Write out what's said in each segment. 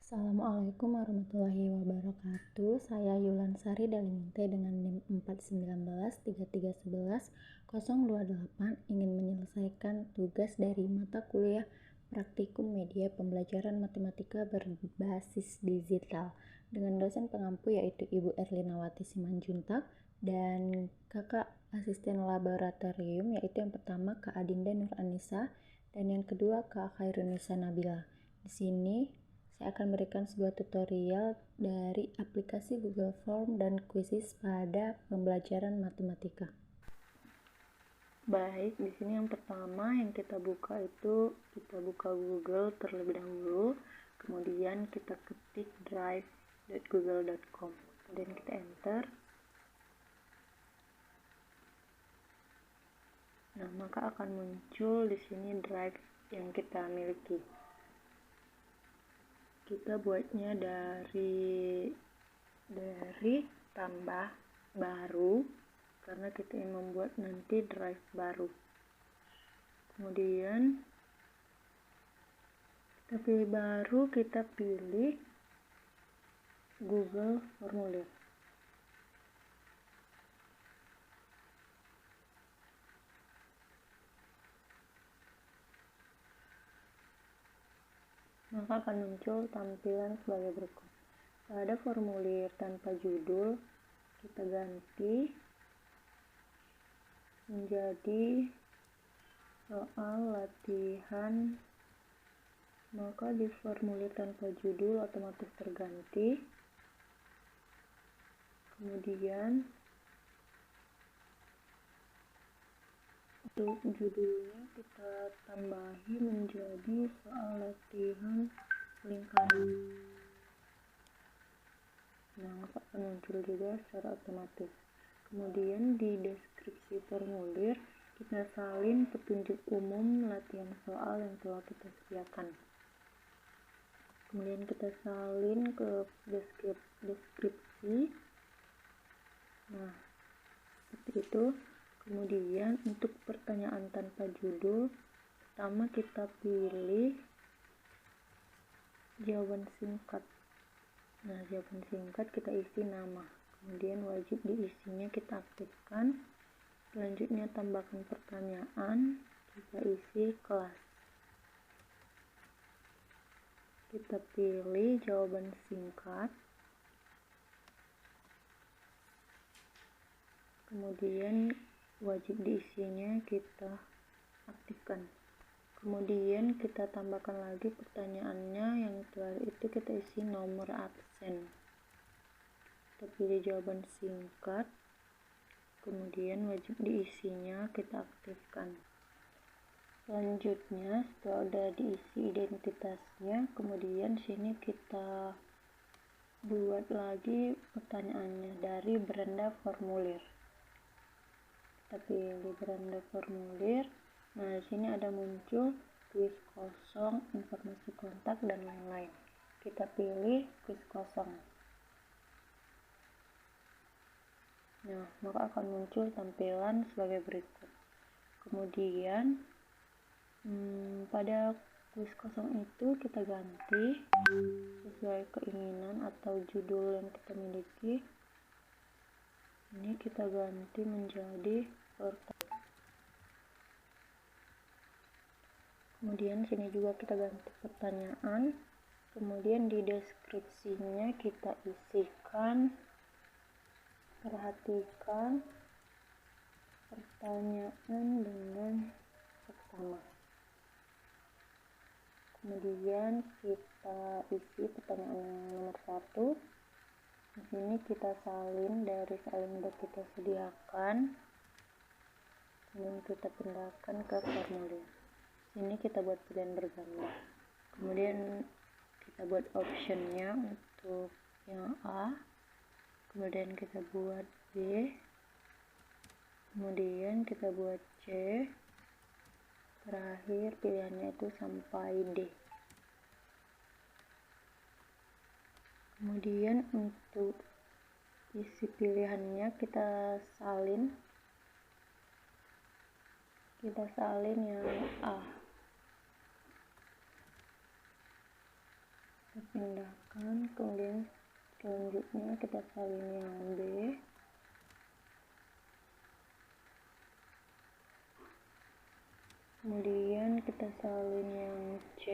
Assalamualaikum warahmatullahi wabarakatuh. Saya Yulan Sari Daliminte dengan NIM 4193311-028 ingin menyelesaikan tugas dari mata kuliah Praktikum Media Pembelajaran Matematika Berbasis Digital dengan dosen pengampu yaitu Ibu Erlinawati Simanjuntak dan kakak asisten laboratorium yaitu yang pertama Kak Adinda Nur Anissa dan yang kedua Kak Khairunisa Nabila. Di sini saya akan memberikan sebuah tutorial dari aplikasi Google Form dan Quizzes pada pembelajaran matematika. Baik, di sini yang pertama yang kita buka Google terlebih dahulu, kemudian kita ketik drive.google.com, kemudian kita enter. Nah, maka akan muncul di sini drive yang kita miliki. Kita buatnya dari tambah baru karena kita ingin membuat nanti drive baru. Kemudian kita pilih baru, kita pilih Google Formulir. Maka akan muncul tampilan sebagai berikut. Pada formulir tanpa judul, kita ganti menjadi soal latihan. Maka di formulir tanpa judul otomatis terganti. Kemudian untuk judulnya kita tambahi menjadi soal latihan lingkaran. Nah, maka akan muncul juga secara otomatis. Kemudian di deskripsi formulir kita salin petunjuk umum latihan soal yang telah kita sediakan. Kemudian kita salin ke deskripsi. Nah, seperti itu. Kemudian untuk pertanyaan tanpa judul, pertama kita pilih jawaban singkat. Nah, jawaban singkat kita isi nama, kemudian wajib diisinya kita aktifkan. Selanjutnya tambahkan pertanyaan, kita isi kelas. Kita pilih jawaban singkat. Kemudian wajib diisinya kita aktifkan. Kemudian kita tambahkan lagi pertanyaannya, yang terakhir itu kita isi nomor absen. Kita pilih jawaban singkat, kemudian wajib diisinya kita aktifkan. Selanjutnya setelah udah diisi identitasnya, kemudian sini kita buat lagi pertanyaannya dari beranda formulir. Kita pilih beranda formulir. Nah, di sini ada muncul kuis kosong, informasi kontak, dan lain-lain. Kita pilih kuis kosong. Nah, maka akan muncul tampilan sebagai berikut. Kemudian pada kuis kosong itu kita ganti sesuai keinginan atau judul yang kita miliki. Ini kita ganti menjadi pertanyaan. Kemudian sini juga kita ganti pertanyaan. Kemudian di deskripsinya kita isikan, perhatikan pertanyaan dengan seksama. Kemudian kita isi pertanyaan yang nomor 1. Di sini kita salin dari salin yang kita sediakan, kemudian kita pindahkan ke formulir. Sini kita buat pilihan berganda. Kemudian kita buat optionnya untuk yang A, kemudian kita buat B, kemudian kita buat C, terakhir pilihannya itu sampai D. Kemudian untuk isi pilihannya kita salin yang A. kita pindahkan, kemudian selanjutnya kita salin yang B, kemudian kita salin yang C,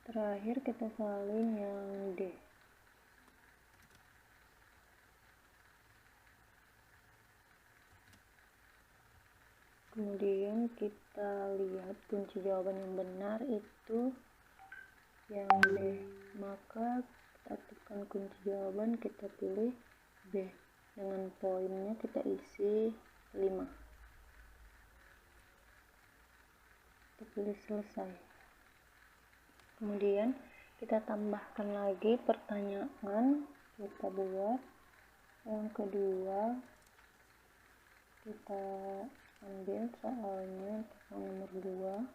terakhir kita salin yang D. Kemudian kita lihat kunci jawaban yang benar itu yang B. Maka kita tekan kunci jawaban, kita pilih B. Dengan poinnya kita isi 5. Kita pilih selesai. Kemudian kita tambahkan lagi pertanyaan, kita buat yang kedua, kita ambil soalnya untuk nomor 2,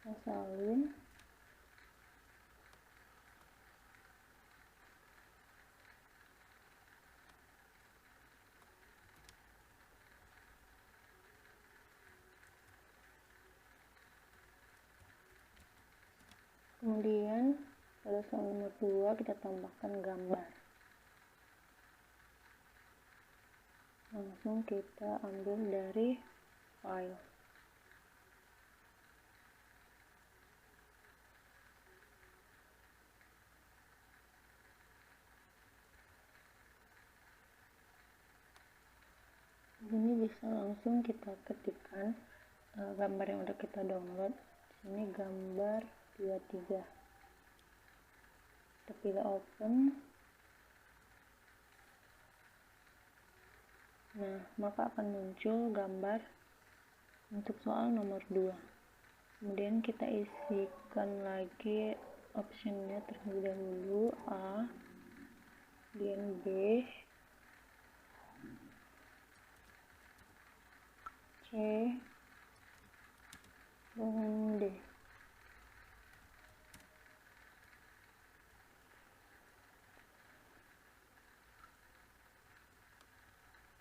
kita salin, kemudian pada soal nomor 2 kita tambahkan gambar. Langsung kita ambil dari file. Ini bisa langsung kita ketikkan gambar yang udah kita download. Ini gambar 23. Kita pilih open. Nah, maka akan muncul gambar untuk soal nomor 2. Kemudian kita isikan lagi optionnya terlebih dahulu, A, kemudian B, C, dan D.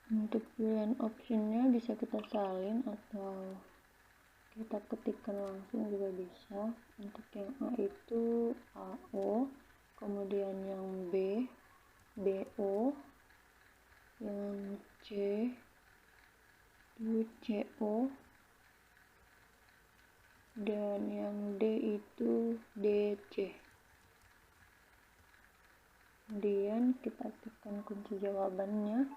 Untuk pilihan optionnya bisa kita salin atau kita ketikkan langsung juga bisa. Untuk yang A itu AO, kemudian yang B, BO, yang C itu CO, dan yang D itu DC. Kemudian kita tekan kunci jawabannya,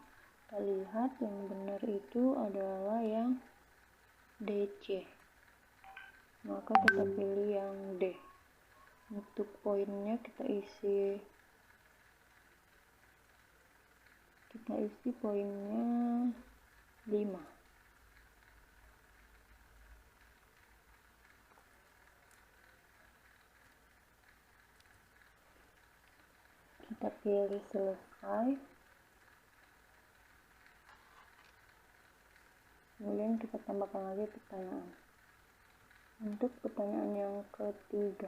kita lihat yang benar itu adalah yang DC. Maka kita pilih yang D. Untuk poinnya kita isi poinnya 5. Kita pilih selesai. Kemudian kita tambahkan lagi pertanyaan. Untuk pertanyaan yang ketiga,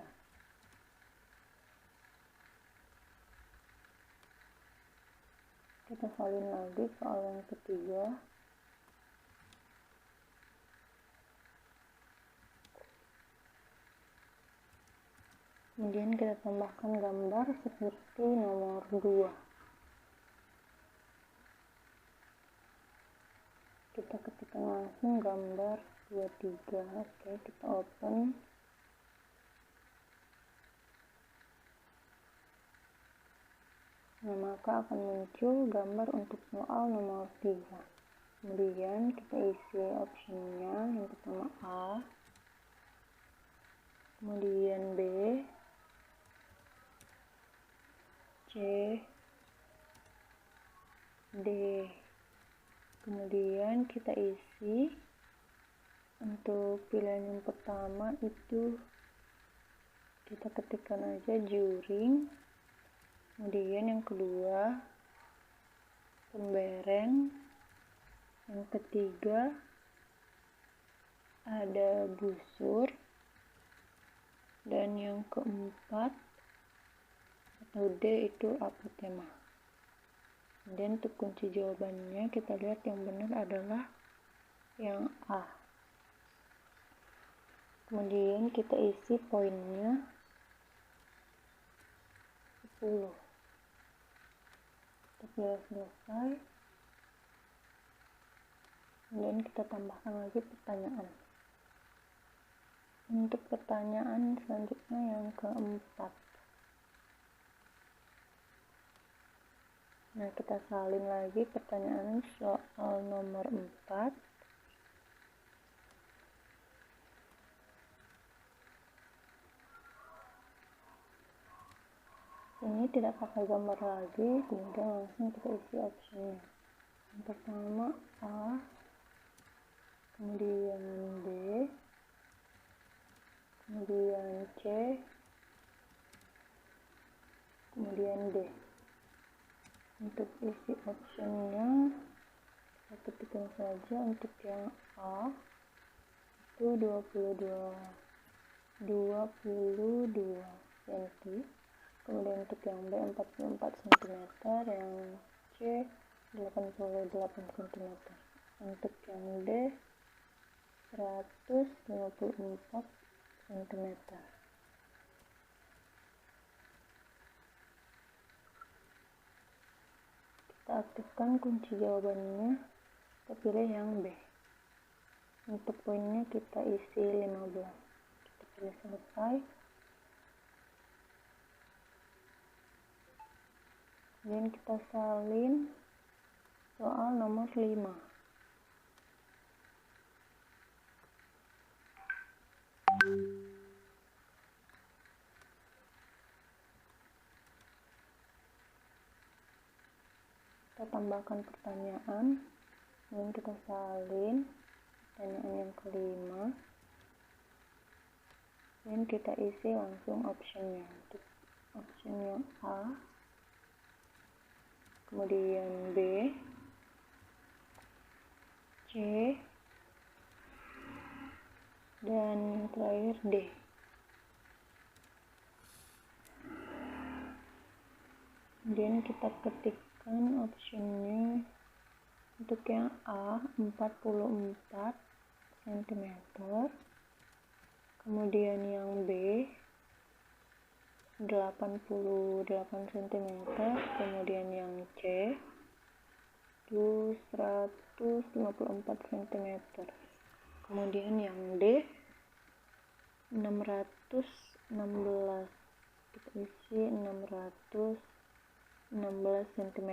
kita salin lagi soal yang ketiga. Kemudian kita tambahkan gambar seperti nomor 2. Kita ketikkan langsung gambar 23. Oke, kita open. Nah, maka akan muncul gambar untuk soal nomor 3. Kemudian kita isi optionnya, yang pertama A, kemudian B, C, D. Kemudian kita isi untuk pilihan yang pertama itu kita ketikkan aja juring. Kemudian yang kedua pembereng, yang ketiga ada busur, dan yang keempat atau D itu apotema. Kemudian untuk kunci jawabannya kita lihat yang benar adalah yang A. Kemudian kita isi poinnya 10. Kita pilih selesai. Kemudian kita tambahkan lagi pertanyaan. Untuk pertanyaan selanjutnya yang keempat. Nah, kita salin lagi pertanyaan soal nomor 4. Ini tidak pakai gambar lagi, kemudian langsung kita isi optionnya. Yang pertama A, kemudian B, kemudian C, kemudian D. Untuk isi optionnya kita ketikkan saja. Untuk yang A itu 22 cm, kemudian untuk yang B 44 cm, yang C 88 cm, untuk yang D 154 cm. Kita aktifkan kunci jawabannya, kita pilih yang B. Untuk poinnya kita isi 15. Kita pilih selesai. Kemudian kita salin soal nomor 5. Kita tambahkan pertanyaan, kemudian kita salin pertanyaan yang kelima, dan kita isi langsung optionnya. Untuk option yang A, kemudian B, C, dan terakhir D. Kemudian kita ketikkan optionnya. Untuk yang A 44 cm, kemudian yang B 88 cm, kemudian yang C itu 154 cm, kemudian yang D 616, kita isi 616 cm.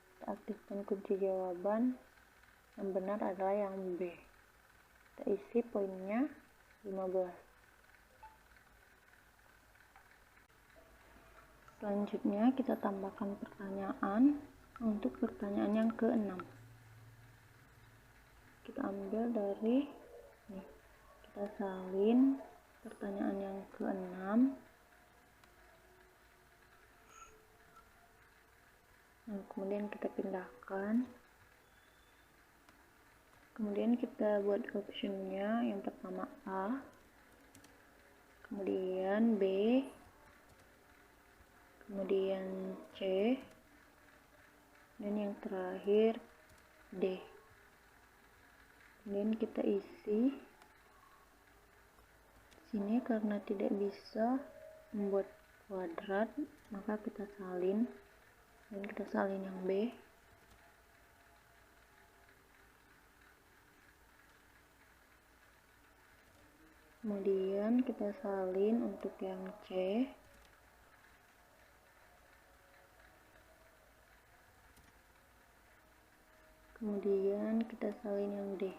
Kita aktifkan kunci jawaban, yang benar adalah yang B. Kita isi poinnya 15. Selanjutnya kita tambahkan pertanyaan. Untuk pertanyaan yang ke-6, kita ambil dari nih, kita salin pertanyaan yang ke-6. Nah, kemudian kita pindahkan, kemudian kita buat optionnya. Yang pertama A, kemudian B, kemudian C, dan yang terakhir D. Kemudian kita isi sini, karena tidak bisa membuat kuadrat maka kita salin, dan kita salin yang B. Kemudian kita salin untuk yang C. Kemudian kita salin yang D.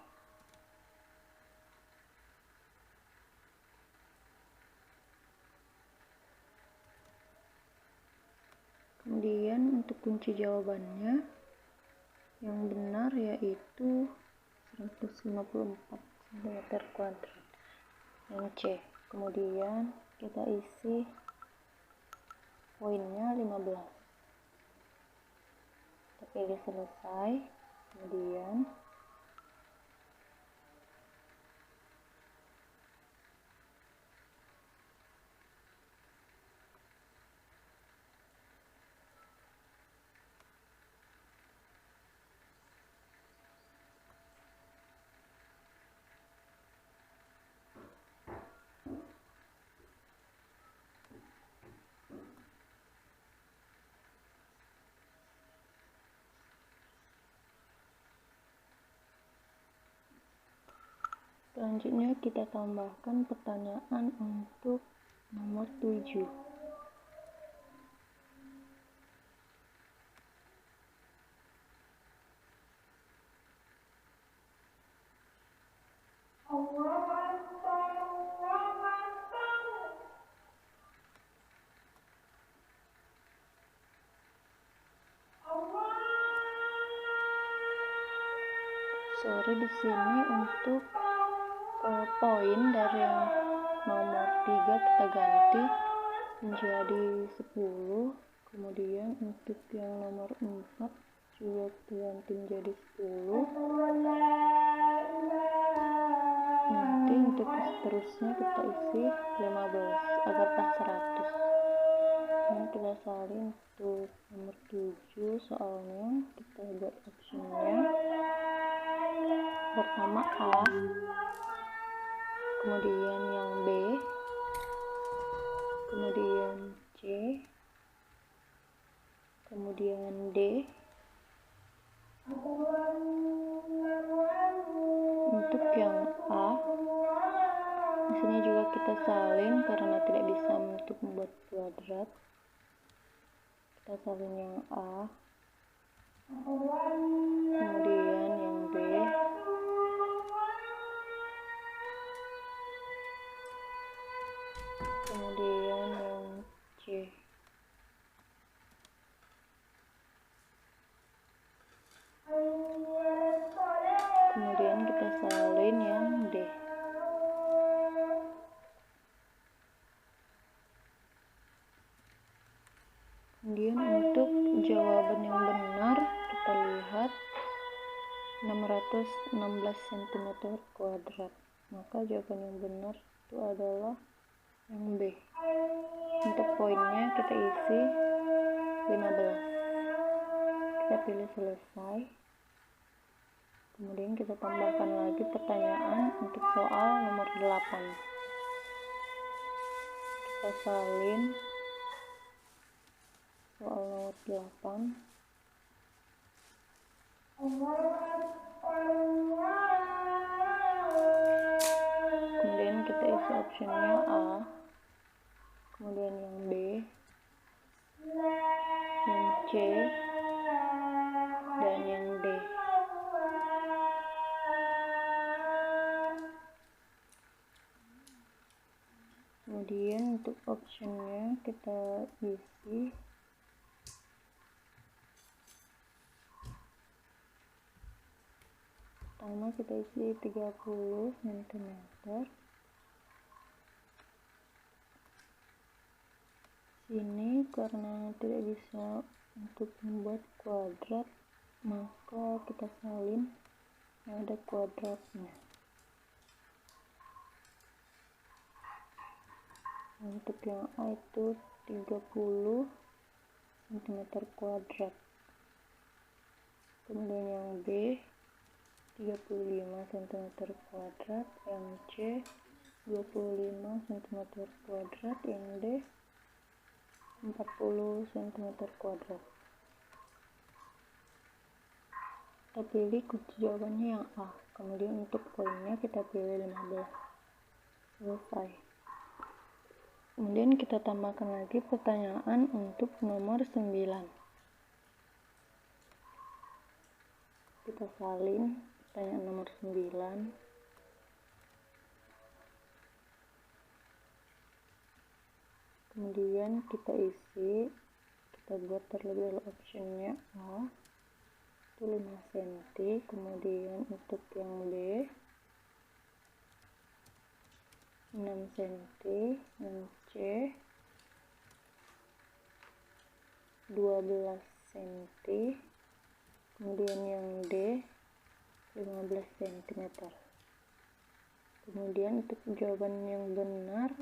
Kemudian untuk kunci jawabannya yang benar yaitu 154 cm², yang C. Kemudian kita isi poinnya 15. Kita pilih selesai. Kemudian Selanjutnya kita tambahkan pertanyaan untuk nomor 7. Sorry, di sini untuk poin dari yang nomor 3 kita ganti menjadi 10, kemudian untuk yang nomor 4 juga ganti menjadi 10. Nanti untuk seterusnya kita isi 15 agar pas 100. Dan kita salin untuk nomor 7 soalnya, kita buat optionnya. Pertama A, kemudian yang B, kemudian C, kemudian D. Untuk yang A, di sini juga kita salin karena tidak bisa untuk membuat kuadrat. Kita salin yang A, kemudian yang B, kemudian yang C. Kemudian kita salin yang D. Kemudian untuk jawaban yang benar kita lihat 616 cm². Maka jawaban yang benar itu adalah yang B. Untuk poinnya kita isi 15. Kita pilih selesai. Kemudian kita tambahkan lagi pertanyaan untuk soal nomor 8. Kita salin soal nomor 8. Kemudian kita isi optionnya A, kemudian yang B, yang C, dan yang D. Kemudian untuk optionnya kita isi pertama kita isi 30 cm. Sini karena tidak bisa untuk membuat kuadrat, maka kita salin yang ada kuadratnya. Untuk yang A itu 30 cm². Kemudian yang B 35 cm², yang C 25 cm², yang D 40 cm². Kita pilih kunci jawabannya yang A. Kemudian untuk poinnya kita pilih 15. Selesai. Kemudian kita tambahkan lagi pertanyaan untuk nomor 9. Kita salin pertanyaan nomor 9. Kemudian kita isi, kita buat terlebih dahulu optionnya A itu 5 cm. Kemudian untuk yang B 6 cm, yang C 12 cm, kemudian yang D 15 cm. Kemudian untuk jawaban yang benar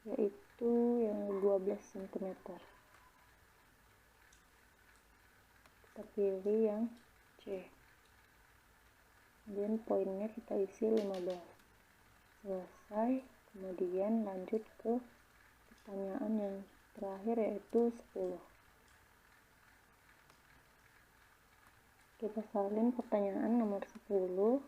yaitu yang 12 cm. Kita pilih yang C. Kemudian poinnya kita isi 15. Selesai. Kemudian lanjut ke pertanyaan yang terakhir yaitu 10. Kita salin pertanyaan nomor 10.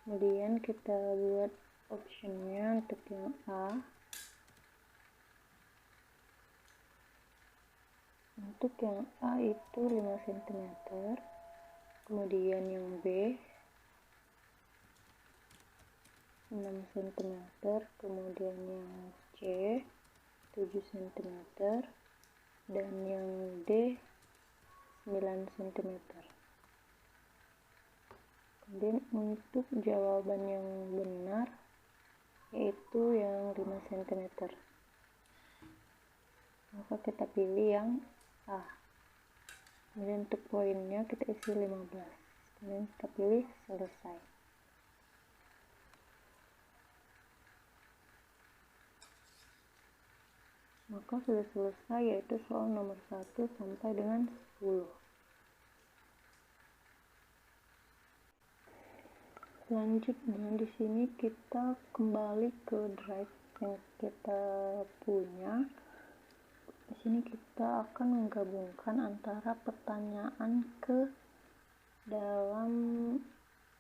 Kemudian kita buat optionnya untuk yang A. Untuk yang A itu 5 cm, kemudian yang B 6 cm, kemudian yang C 7 cm, dan yang D 9 cm. Kemudian untuk jawaban yang benar yaitu yang 5 cm. Maka kita pilih yang A. Kemudian untuk poinnya kita isi 15. Kemudian kita pilih selesai. Maka sudah selesai, yaitu soal nomor 1 sampai dengan 10. Selanjutnya di sini kita kembali ke drive yang kita punya. Di sini kita akan menggabungkan antara pertanyaan ke dalam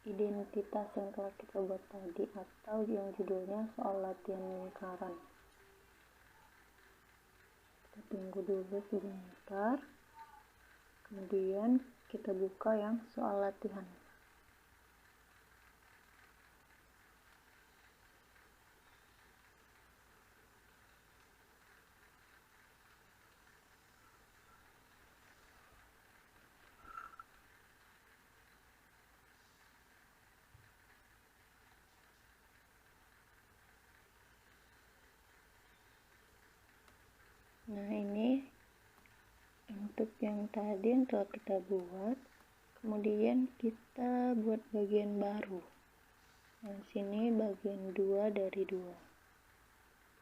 identitas yang telah kita buat tadi, atau yang judulnya soal latihan lingkaran. Kita tunggu dulu sebentar. Kemudian kita buka yang soal latihan. Nah, ini untuk yang tadi yang telah kita buat. Kemudian kita buat bagian baru. Nah, sini bagian 2 dari 2.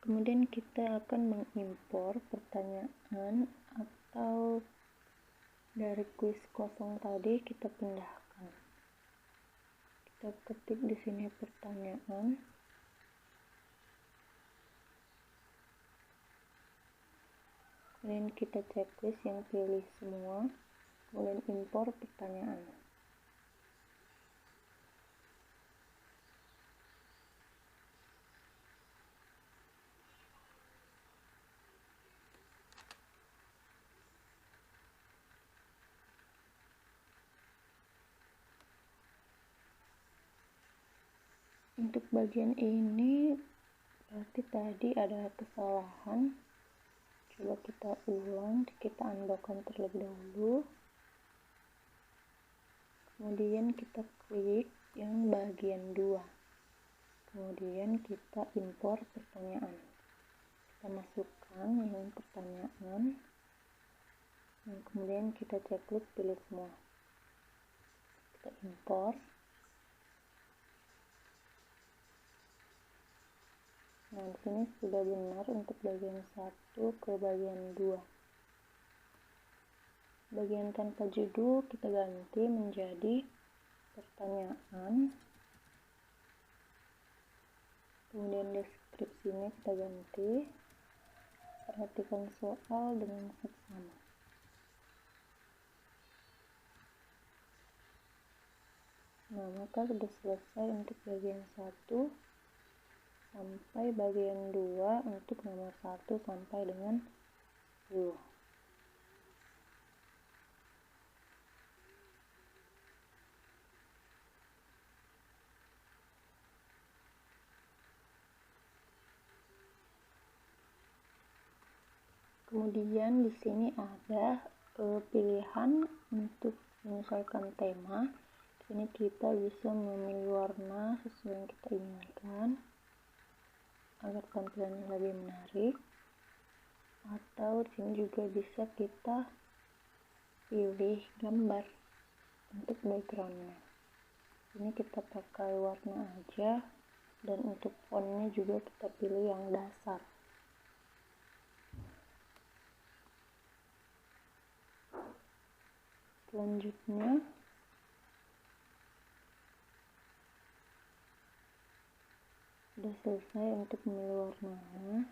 Kemudian kita akan mengimpor pertanyaan atau dari kuis kosong tadi kita pindahkan. Kita ketik di sini pertanyaan. Kemudian kita checklist yang pilih semua, kemudian impor pertanyaan. Untuk bagian ini berarti tadi ada kesalahan. Coba kita ulang, kita undockkan terlebih dahulu. Kemudian kita klik yang bagian 2. Kemudian kita impor pertanyaan. Kita masukkan yang pertanyaan. Dan kemudian kita checklist pilih semua. Kita impor. Nah, di sini sudah benar untuk bagian 1 ke bagian 2. Bagian tanpa judul kita ganti menjadi pertanyaan. Kemudian deskripsinya kita ganti. Perhatikan soal dengan seksama. Nah, maka sudah selesai untuk bagian 1 sampai bagian 2 untuk nomor 1 sampai dengan 10. Kemudian di sini ada pilihan untuk menyesuaikan tema. Di sini kita bisa memilih warna sesuai yang kita inginkan agar tampilannya lebih menarik. Atau di sini juga bisa kita pilih gambar untuk backgroundnya. Ini kita pakai warna aja, dan untuk fontnya juga kita pilih yang dasar. Selanjutnya sudah selesai untuk memilih warnanya.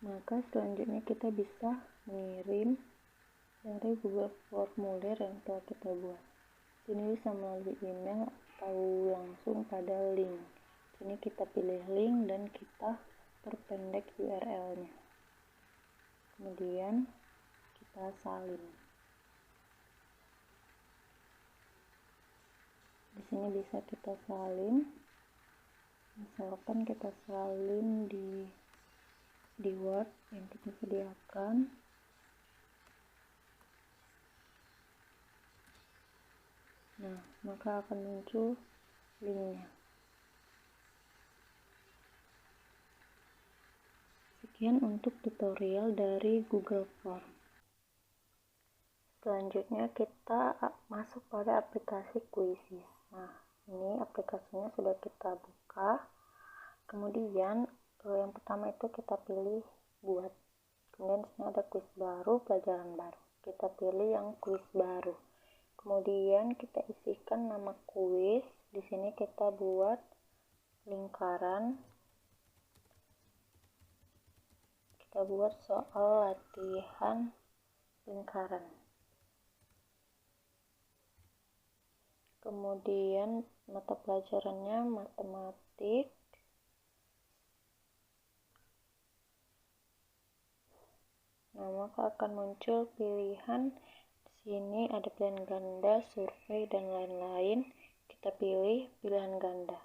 Maka selanjutnya kita bisa mengirim dari Google formulir yang telah kita buat. Ini bisa melalui email atau langsung pada link. Sini kita pilih link dan kita perpendek URL-nya. Kemudian kita salin. Di sini bisa kita salin. Misalkan kita salin di Word yang kita sediakan. Nah, maka akan muncul linknya. Sekian untuk tutorial dari Google Form. Selanjutnya kita masuk pada aplikasi Quizzes. Nah, ini aplikasinya sudah kita buka. Kemudian yang pertama itu kita pilih buat. Kemudian di sini ada quiz baru, pelajaran baru. Kita pilih yang quiz baru. Kemudian kita isikan nama kuis. Di sini kita buat lingkaran. Kita buat soal latihan lingkaran. Kemudian mata pelajarannya matematik. Nah, maka akan muncul pilihan. Di sini ada pilihan ganda, survei, dan lain-lain. Kita pilih pilihan ganda.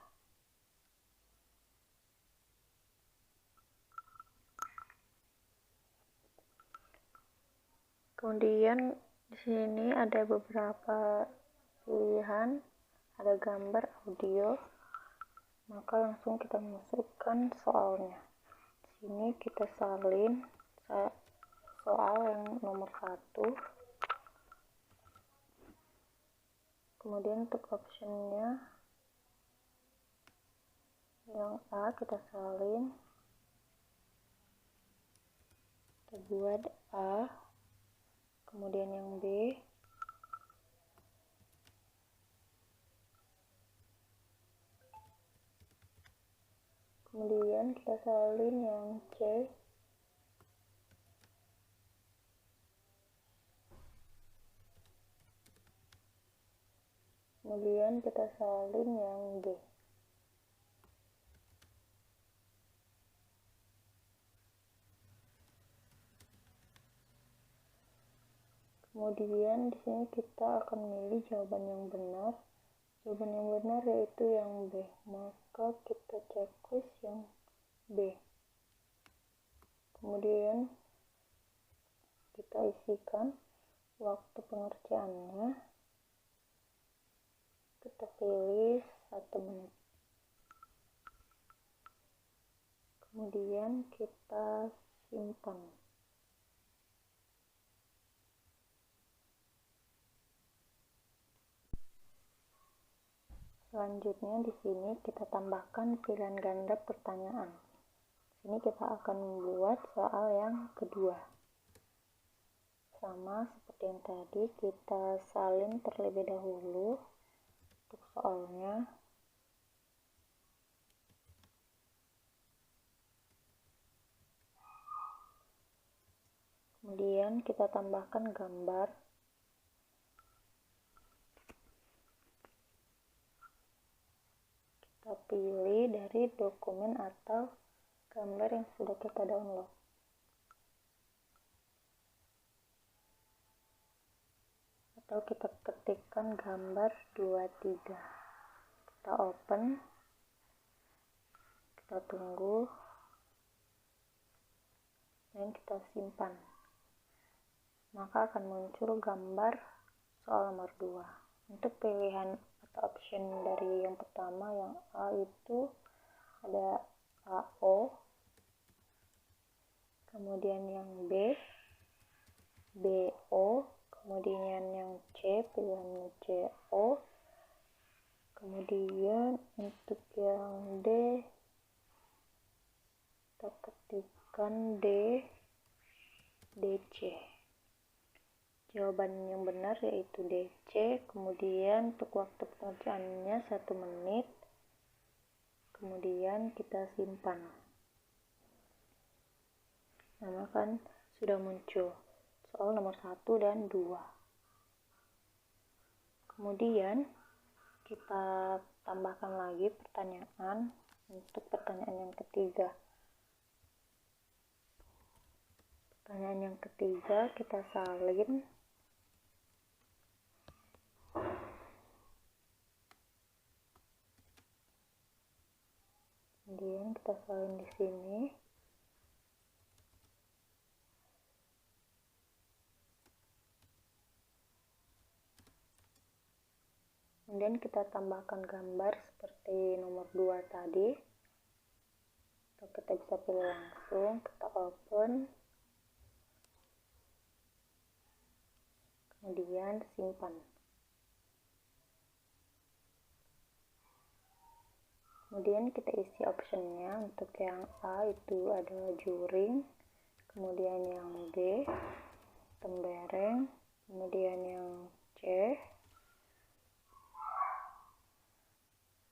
Kemudian di sini ada beberapa pilihan, ada gambar, audio. Maka langsung kita masukkan soalnya. Di sini kita salin soal yang nomor 1. Kemudian untuk optionnya yang A kita salin, kita buat A. Kemudian yang B, kemudian kita salin yang C. Kemudian kita salin yang D. Kemudian di sini kita akan memilih jawaban yang benar. Jawaban yang benar yaitu yang B. Maka kita checklist yang B. Kemudian kita isikan waktu pengerjaannya. Kita pilih 1 menit. Kemudian kita simpan. Selanjutnya di sini kita tambahkan pilihan ganda pertanyaan. Di sini kita akan membuat soal yang kedua. Sama seperti yang tadi, kita salin terlebih dahulu untuk soalnya. Kemudian kita tambahkan gambar. Kita pilih dari dokumen atau gambar yang sudah kita download. Atau kita ketikkan gambar 23. Kita open. Kita tunggu. Dan kita simpan. Maka akan muncul gambar soal nomor 2. Untuk pilihan atau option dari yang pertama, yang A itu ada AO. Kemudian yang B, BO. Kemudian yang C, pilihan CO. Kemudian untuk yang D, kita ketikkan D, DC. Jawaban yang benar yaitu DC. Kemudian untuk waktu pengerjaannya 1 menit. Kemudian kita simpan. Nah, kan sudah muncul soal nomor 1 dan 2. Kemudian kita tambahkan lagi pertanyaan untuk pertanyaan yang ketiga. Pertanyaan yang ketiga kita salin. Kemudian kita salin di sini. Kemudian kita tambahkan gambar seperti nomor 2 tadi. Atau kita bisa pilih langsung, kita open. Kemudian simpan. Kemudian kita isi optionnya. Untuk yang A itu ada juring, kemudian yang B tembereng, kemudian yang C,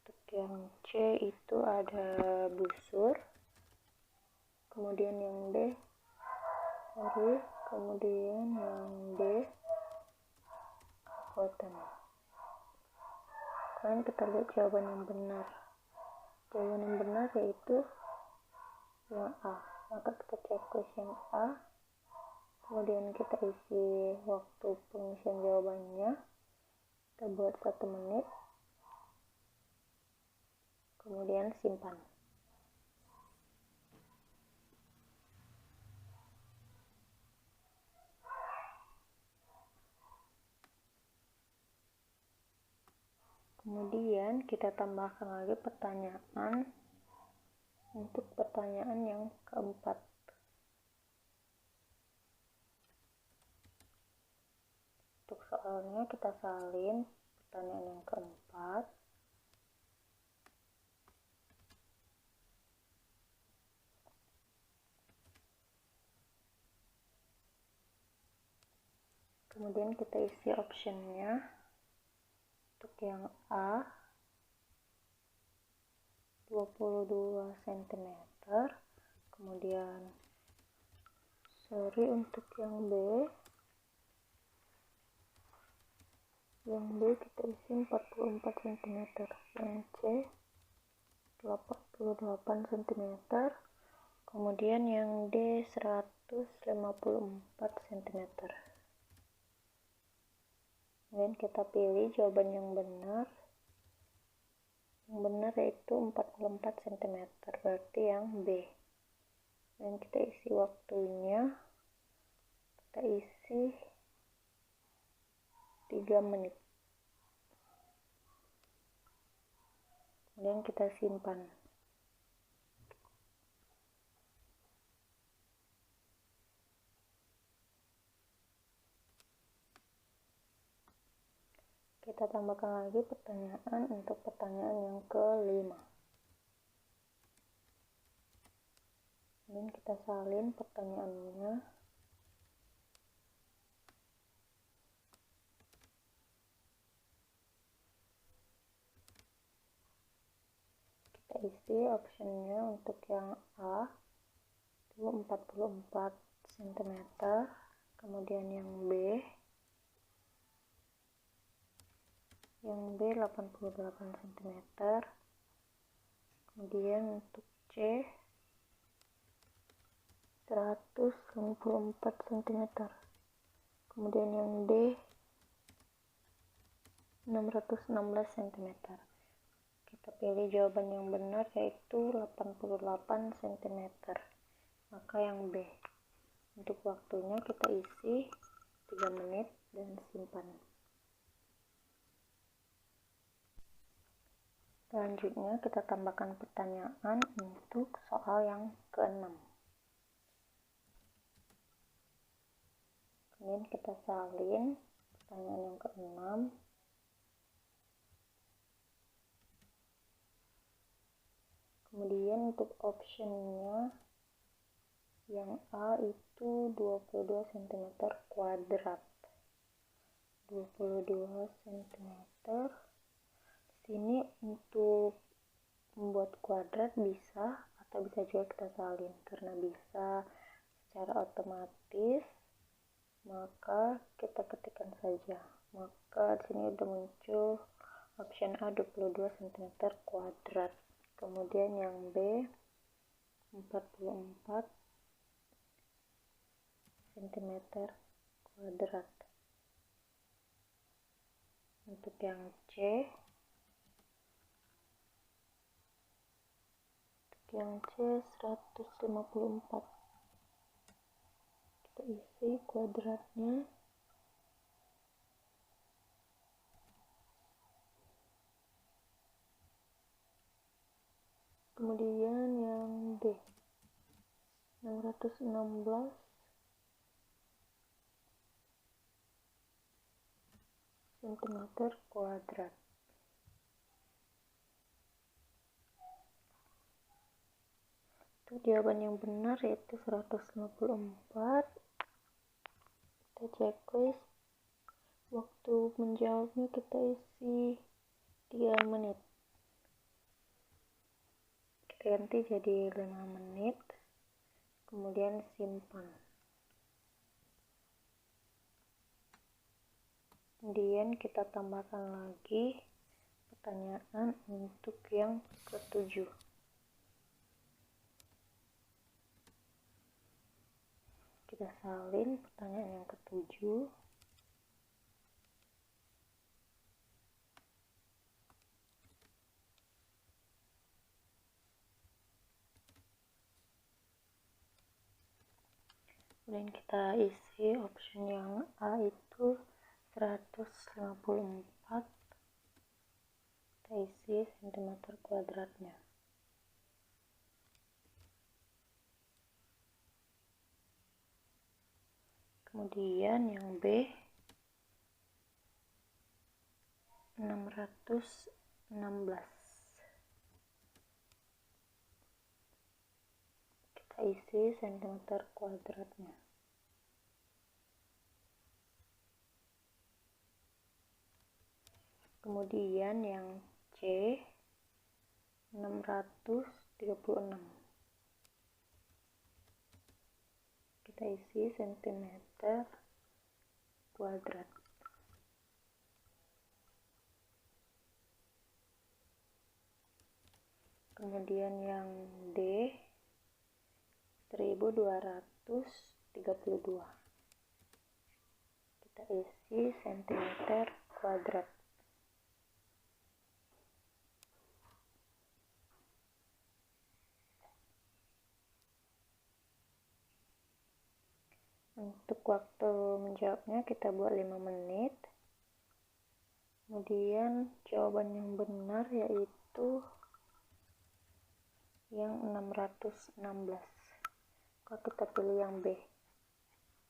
untuk yang C itu ada busur, kemudian yang D kemudian yang D cotton. Kemudian kita lihat jawaban yang benar. Jawaban yang benar yaitu yang A. Maka kita cek question A, kemudian kita isi waktu pengisian jawabannya. Kita buat 1 menit, kemudian simpan. Kemudian kita tambahkan lagi pertanyaan untuk pertanyaan yang keempat. Untuk soalnya kita salin pertanyaan yang keempat. Kemudian kita isi optionnya. Untuk yang A 22 cm, kemudian untuk yang B kita isi 44 cm, yang C 88 cm, kemudian yang D 154 cm. Kemudian kita pilih jawaban yang benar. Yang benar yaitu 44 cm, berarti yang B. Dan kita isi waktunya. Kita isi 3 menit. Kemudian kita simpan. Kita tambahkan lagi pertanyaan untuk pertanyaan yang kelima. Kemudian kita salin pertanyaannya. Kita isi optionnya. Untuk yang A itu 44 cm, kemudian yang B 88 cm, kemudian untuk C 154 cm, kemudian yang D 616 cm. Kita pilih jawaban yang benar yaitu 88 cm, maka yang B. Untuk waktunya kita isi 3 menit dan simpan. Selanjutnya kita tambahkan pertanyaan untuk soal yang ke-6. Kemudian kita salin pertanyaan yang ke-6. Kemudian untuk optionnya yang A itu 22 cm kuadrat. 22 cm. Sini untuk membuat kuadrat bisa atau bisa juga kita salin. Karena bisa secara otomatis, maka kita ketikkan saja. Maka di sini udah muncul Option A 22 cm kuadrat. Kemudian yang B 44 cm kuadrat. Untuk yang C 154. Kita isi kuadratnya. Kemudian yang D 616 cm kuadrat. Itu jawaban yang benar, yaitu 154. Kita checklist. Waktu menjawabnya kita isi 3 menit. Kita ganti jadi 5 menit. Kemudian simpan. Kemudian kita tambahkan lagi pertanyaan untuk yang ke-7. Kita salin pertanyaan yang ke-7. Kemudian kita isi option yang A itu 154. Kita isi cm kuadratnya. Kemudian yang B 616. Kita isi cm kuadratnya. Kemudian yang C 636. Kita isi cm kuadrat. Kemudian yang D 1232. Kita isi cm kuadrat. Untuk waktu menjawabnya kita buat 5 menit. Kemudian jawaban yang benar yaitu yang 616. Kalau kita pilih yang B.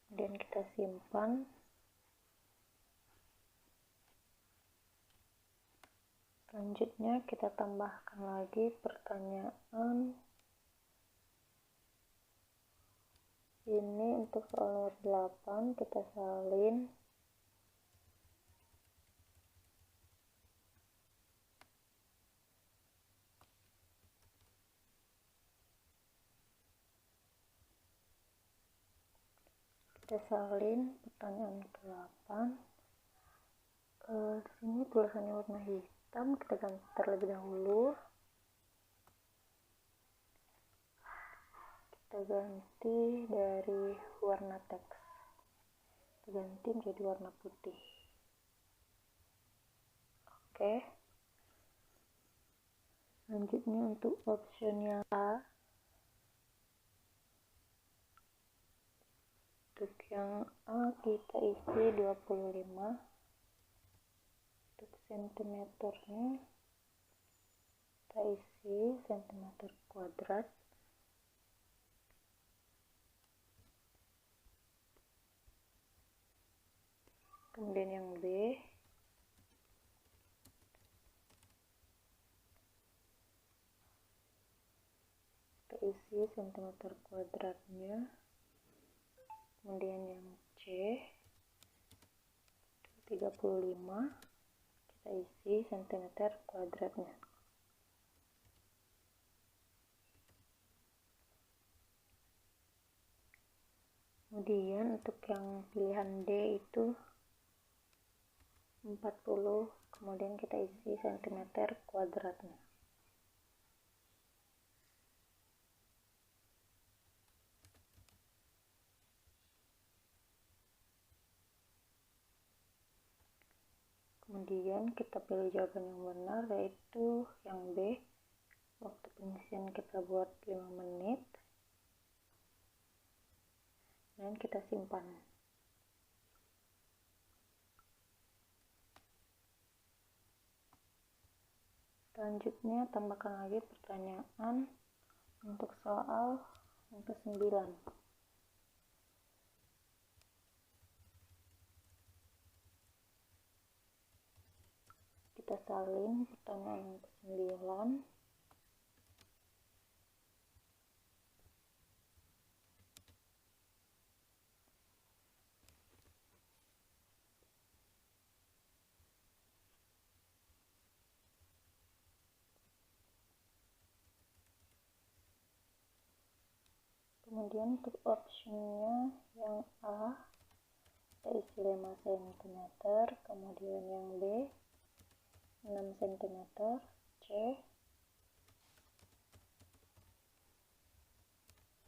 Kemudian kita simpan. Selanjutnya kita tambahkan lagi pertanyaan. Ini untuk soal nomor 8 kita salin. Kita salin pertanyaan ke-8. Di sini tulisannya warna hitam, kita ganti terlebih dahulu. Kita ganti dari warna teks. Kita ganti menjadi warna putih. Oke. Selanjutnya untuk optionnya A. Untuk yang A kita isi 25. Untuk sentimeternya kita isi cm kuadrat. Kemudian yang B kita isi cm kuadratnya. Kemudian yang C 35 kita isi cm kuadratnya. Kemudian untuk yang pilihan D itu 40,5 kemudian kita isi cm kuadratnya. Kemudian kita pilih jawaban yang benar, yaitu yang B. Waktu pengisian kita buat 5 menit. Dan kita simpan. Selanjutnya tambahkan lagi pertanyaan untuk soal yang ke-9. Kita salin pertanyaan yang ke-9. Kemudian untuk optionnya yang A kita isi 5 cm, kemudian yang B 6 cm, C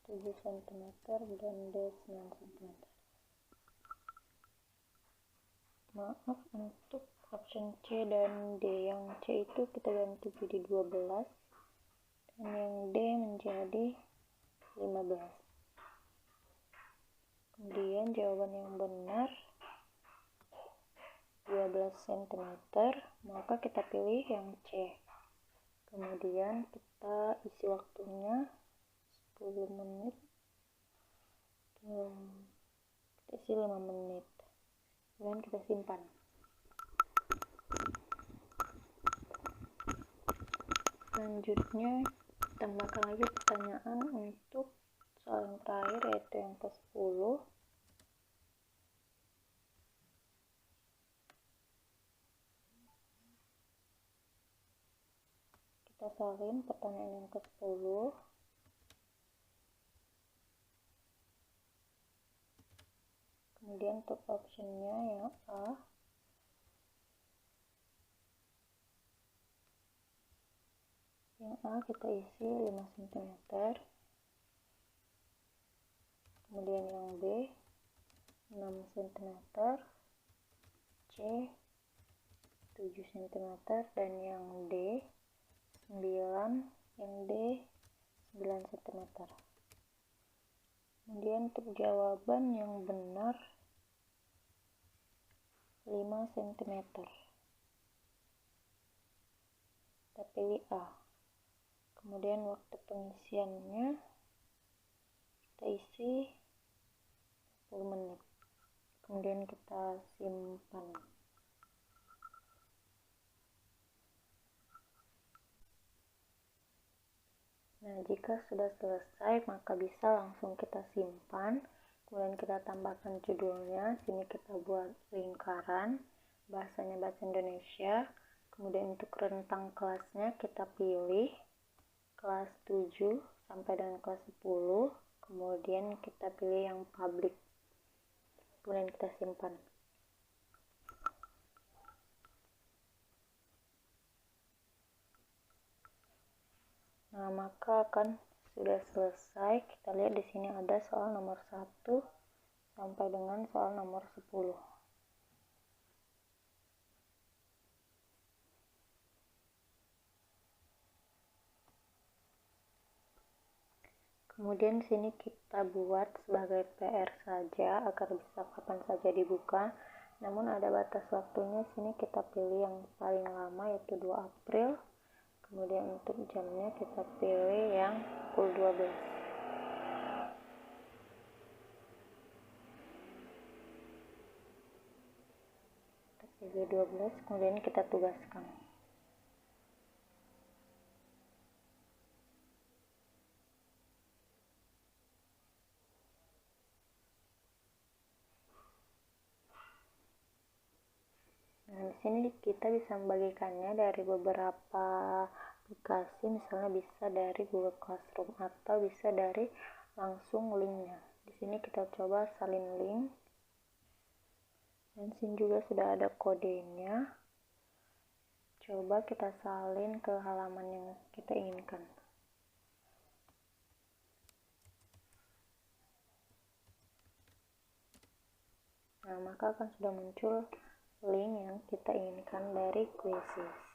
7 cm, dan D 9 cm. Maaf, untuk option C dan D, yang C itu kita ganti jadi 12 dan yang D menjadi 15. Kemudian jawaban yang benar 12 cm, maka kita pilih yang C. Kemudian kita isi waktunya 10 menit. Kita isi 5 menit. Kemudian kita simpan. Selanjutnya tambahkan lagi pertanyaan untuk soal yang terakhir, yaitu yang ke-10. Kita salin pertanyaan yang ke-10. Kemudian untuk optionnya yang A. Yang A kita isi 5 cm. Kemudian yang B 6 cm, C 7 cm, dan yang D 9, yang D 9 cm. Kemudian untuk jawaban yang benar 5 cm. Kita pilih A. Kemudian waktu pengisiannya kita isi 10 menit. Kemudian kita simpan. Nah, jika sudah selesai, maka bisa langsung kita simpan. Kemudian kita tambahkan judulnya. Sini kita buat lingkaran. Bahasanya bahasa Indonesia. Kemudian untuk rentang kelasnya kita pilih kelas 7 sampai dengan kelas 10. Kemudian kita pilih yang public. Kemudian kita simpan. Nah, maka akan sudah selesai. Kita lihat di sini ada soal nomor 1 sampai dengan soal nomor 10. Kemudian sini kita buat sebagai PR saja agar bisa kapan saja dibuka. Namun ada batas waktunya. Sini kita pilih yang paling lama, yaitu 2 April. Kemudian untuk jamnya kita pilih yang pukul 12. Kita pilih 12, kemudian kita tugaskan. Nah, di sini kita bisa membagikannya dari beberapa aplikasi, misalnya bisa dari Google Classroom atau bisa dari langsung linknya. Di sini kita coba salin link. Dan sini juga sudah ada kodenya. Coba kita salin ke halaman yang kita inginkan. Nah, maka akan sudah muncul link yang kita inginkan dari Quizizz.